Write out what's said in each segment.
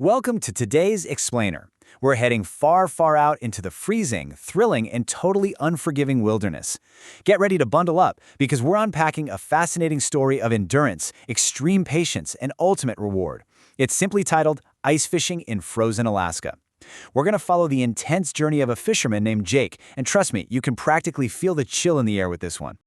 Welcome to today's Explainer. We're heading far, far out into the freezing, thrilling, and totally unforgiving wilderness. Get ready to bundle up because we're unpacking a fascinating story of endurance, extreme patience, and ultimate reward. It's simply titled Ice Fishing in Frozen Alaska. We're going to follow the intense journey of a fisherman named Jake, and trust me, you can practically feel the chill in the air with this one.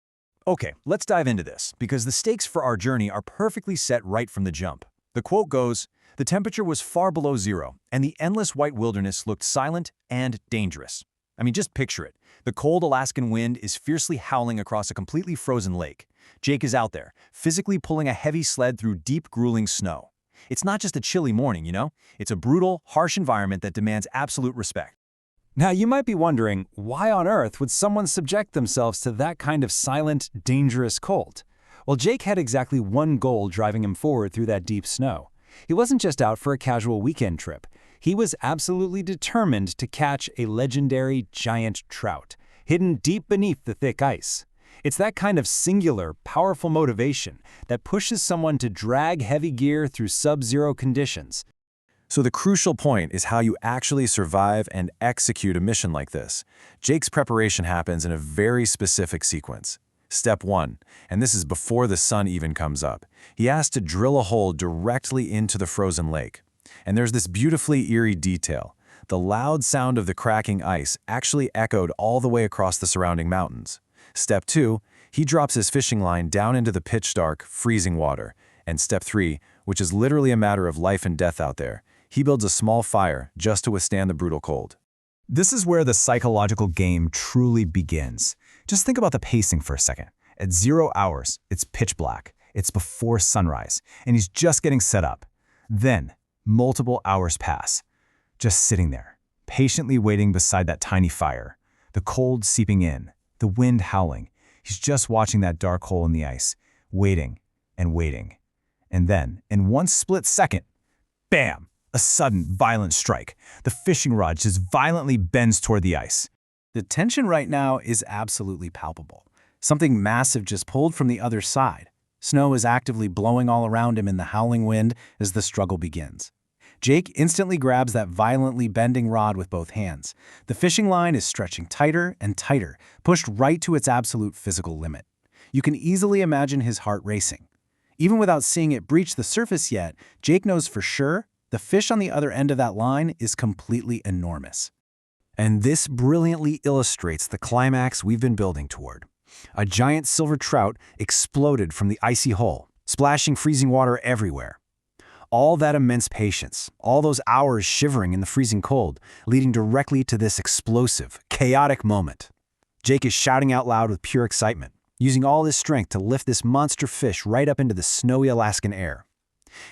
Okay, let's dive into this, because the stakes for our journey are perfectly set right from the jump. The quote goes, "The temperature was far below zero, and the endless white wilderness looked silent and dangerous." I mean, just picture it. The cold Alaskan wind is fiercely howling across a completely frozen lake. Jake is out there, physically pulling a heavy sled through deep, grueling snow. It's not just a chilly morning, you know? It's a brutal, harsh environment that demands absolute respect. Now, you might be wondering, why on earth would someone subject themselves to that kind of silent, dangerous cold? Well, Jake had exactly one goal driving him forward through that deep snow. He wasn't just out for a casual weekend trip. He was absolutely determined to catch a legendary giant trout, hidden deep beneath the thick ice. It's that kind of singular, powerful motivation that pushes someone to drag heavy gear through sub-zero conditions. So the crucial point is how you actually survive and execute a mission like this. Jake's preparation happens in a very specific sequence. Step 1, and this is before the sun even comes up. He has to drill a hole directly into the frozen lake. And there's this beautifully eerie detail. The loud sound of the cracking ice actually echoed all the way across the surrounding mountains. Step 2, he drops his fishing line down into the pitch-dark, freezing water. And Step 3, which is literally a matter of life and death out there, he builds a small fire just to withstand the brutal cold. This is where the psychological game truly begins. Just think about the pacing for a second. At 0 hours, it's pitch black. It's before sunrise, and he's just getting set up. Then, multiple hours pass, just sitting there, patiently waiting beside that tiny fire. The cold seeping in, the wind howling. He's just watching that dark hole in the ice, waiting and waiting. And then, in one split second, bam! A sudden, violent strike. The fishing rod just violently bends toward the ice. The tension right now is absolutely palpable. Something massive just pulled from the other side. Snow is actively blowing all around him in the howling wind as the struggle begins. Jake instantly grabs that violently bending rod with both hands. The fishing line is stretching tighter and tighter, pushed right to its absolute physical limit. You can easily imagine his heart racing. Even without seeing it breach the surface yet, Jake knows for sure the fish on the other end of that line is completely enormous. And this brilliantly illustrates the climax we've been building toward. A giant silver trout exploded from the icy hole, splashing freezing water everywhere. All that immense patience, all those hours shivering in the freezing cold, leading directly to this explosive, chaotic moment. Jake is shouting out loud with pure excitement, using all his strength to lift this monster fish right up into the snowy Alaskan air.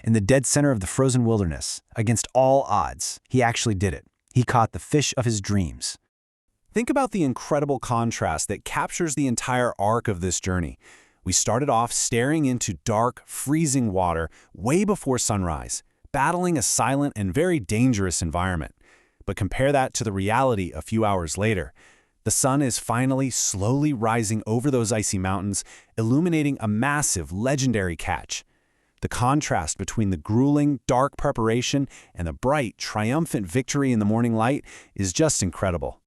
In the dead center of the frozen wilderness, against all odds, he actually did it. He caught the fish of his dreams. Think about the incredible contrast that captures the entire arc of this journey. We started off staring into dark, freezing water way before sunrise, battling a silent and very dangerous environment. But compare that to the reality a few hours later. The sun is finally slowly rising over those icy mountains, illuminating a massive, legendary catch. The contrast between the grueling, dark preparation and the bright, triumphant victory in the morning light is just incredible.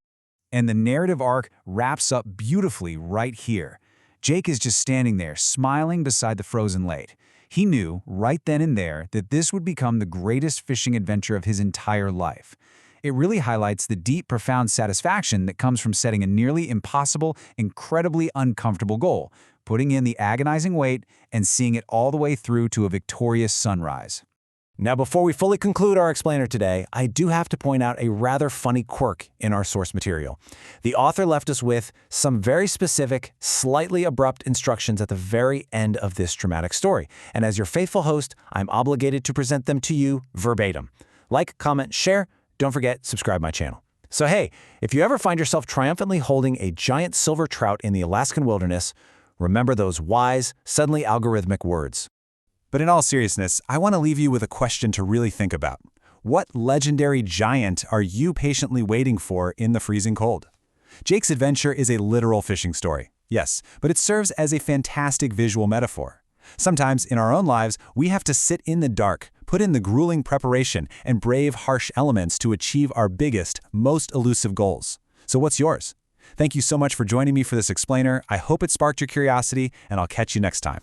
And the narrative arc wraps up beautifully right here. Jake is just standing there, smiling beside the frozen lake. He knew, right then and there, that this would become the greatest fishing adventure of his entire life. It really highlights the deep, profound satisfaction that comes from setting a nearly impossible, incredibly uncomfortable goal, putting in the agonizing weight, and seeing it all the way through to a victorious sunrise. Now, before we fully conclude our explainer today, I do have to point out a rather funny quirk in our source material. The author left us with some very specific, slightly abrupt instructions at the very end of this dramatic story, and as your faithful host, I'm obligated to present them to you verbatim. Like, comment, share, don't forget, subscribe my channel. So hey, if you ever find yourself triumphantly holding a giant silver trout in the Alaskan wilderness, remember those wise, suddenly algorithmic words. But in all seriousness, I want to leave you with a question to really think about. What legendary giant are you patiently waiting for in the freezing cold? Jake's adventure is a literal fishing story, yes, but it serves as a fantastic visual metaphor. Sometimes, in our own lives, we have to sit in the dark, put in the grueling preparation, and brave harsh elements to achieve our biggest, most elusive goals. So what's yours? Thank you so much for joining me for this explainer. I hope it sparked your curiosity, and I'll catch you next time.